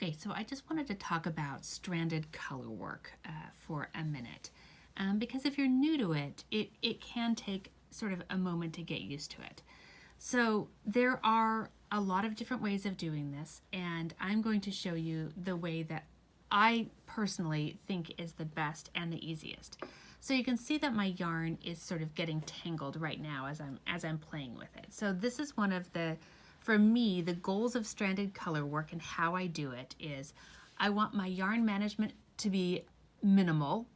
Okay, so I just wanted to talk about stranded color work for a minute. Because if you're new to it, it can take sort of a moment to get used to it. So there are a lot of different ways of doing this, and I'm going to show you the way that I personally think is the best and the easiest. So you can see that my yarn is sort of getting tangled right now as I'm playing with it. So this is one of the, for me, the goals of stranded color work and how I do it is I want my yarn management to be minimal,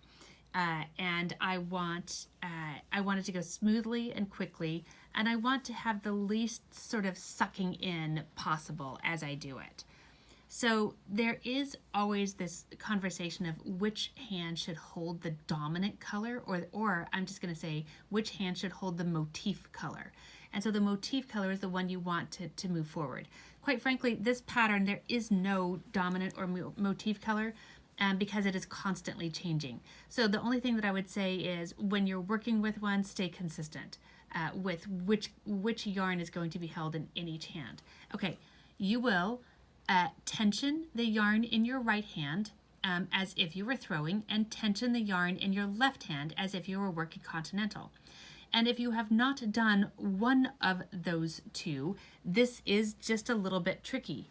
and I want it to go smoothly and quickly, and I want to have the least sort of sucking in possible as I do it. So there is always this conversation of which hand should hold the dominant color, or I'm just going to say which hand should hold the motif color. And so the motif color is the one you want to move forward. Quite frankly, this pattern, there is no dominant or motif color because it is constantly changing. So the only thing that I would say is when you're working with one, stay consistent with which yarn is going to be held in each hand. Okay, you will tension the yarn in your right hand as if you were throwing, and tension the yarn in your left hand as if you were working continental. And if you have not done one of those two, this is just a little bit tricky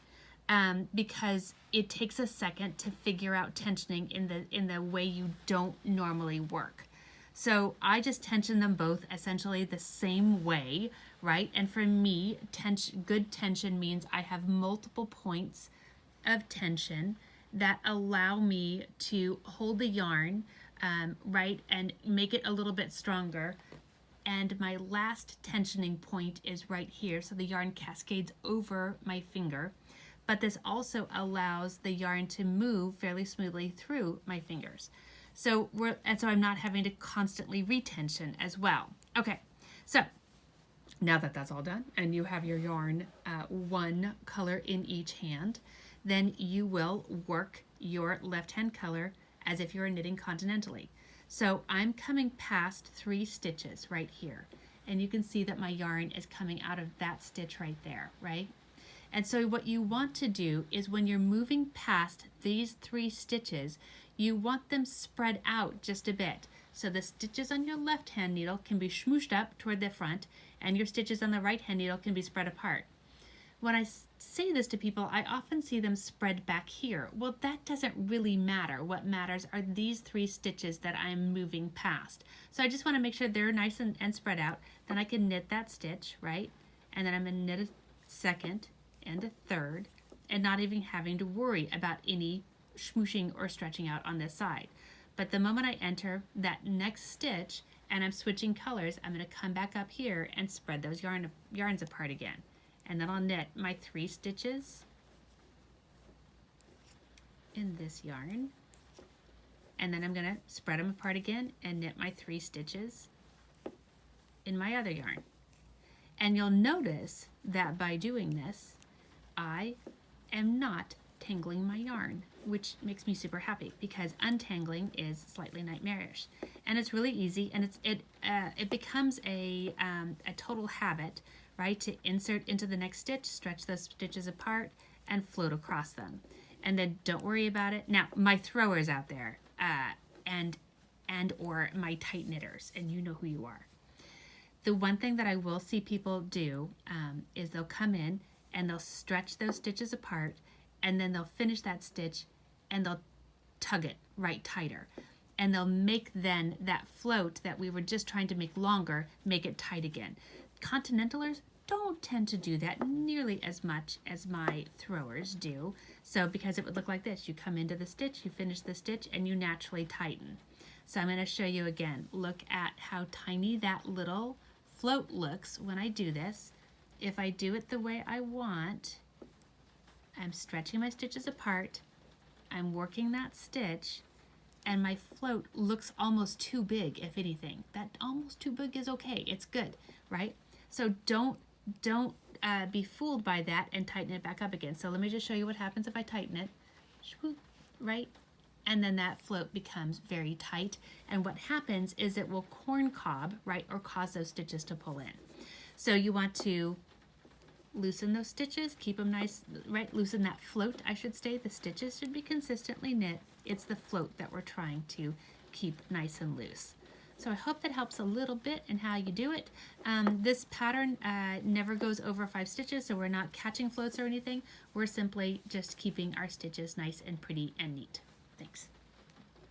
because it takes a second to figure out tensioning in the way you don't normally work. So I just tension them both essentially the same way, right? And for me, good tension means I have multiple points of tension that allow me to hold the yarn, right, and make it a little bit stronger. And my last tensioning point is right here, so the yarn cascades over my finger. But this also allows the yarn to move fairly smoothly through my fingers. So I'm not having to constantly retension as well. Okay, so now that that's all done and you have your yarn one color in each hand, then you will work your left hand color as if you were knitting continentally. So I'm coming past 3 stitches right here, and you can see that my yarn is coming out of that stitch right there, right? And so what you want to do is when you're moving past these 3 stitches, you want them spread out just a bit. So the stitches on your left hand needle can be smooshed up toward the front, and your stitches on the right hand needle can be spread apart. When I say this to people, I often see them spread back here. Well, that doesn't really matter. What matters are these 3 stitches that I'm moving past. So I just want to make sure they're nice and spread out. Then I can knit that stitch, right? And then I'm going to knit a second and a third, and not even having to worry about any smooshing or stretching out on this side. But the moment I enter that next stitch and I'm switching colors, I'm going to come back up here and spread those yarns apart again. And then I'll knit my 3 stitches in this yarn, and then I'm going to spread them apart again and knit my 3 stitches in my other yarn. And you'll notice that by doing this, I am not tangling my yarn, which makes me super happy because untangling is slightly nightmarish. And it's really easy, and it becomes a total habit, right, to insert into the next stitch, stretch those stitches apart, and float across them. And then don't worry about it. Now, my throwers out there, and or my tight knitters, and you know who you are. The one thing that I will see people do is they'll come in and they'll stretch those stitches apart, and then they'll finish that stitch and they'll tug it right tighter. And they'll make then that float that we were just trying to make longer, make it tight again. Continentalers don't tend to do that nearly as much as my throwers do. So because it would look like this, you come into the stitch, you finish the stitch, and you naturally tighten. So I'm going to show you again. Look at how tiny that little float looks when I do this. If I do it the way I want, I'm stretching my stitches apart, I'm working that stitch, and my float looks almost too big, if anything. That almost too big is okay. It's good, right? So don't be fooled by that and tighten it back up again. So let me just show you what happens if I tighten it, right? And then that float becomes very tight. And what happens is it will corn cob, right, or cause those stitches to pull in. So you want to loosen those stitches, keep them nice, right? Loosen that float, I should say. The stitches should be consistently knit. It's the float that we're trying to keep nice and loose. So I hope that helps a little bit in how you do it. This pattern never goes over 5 stitches, so we're not catching floats or anything. We're simply just keeping our stitches nice and pretty and neat. Thanks.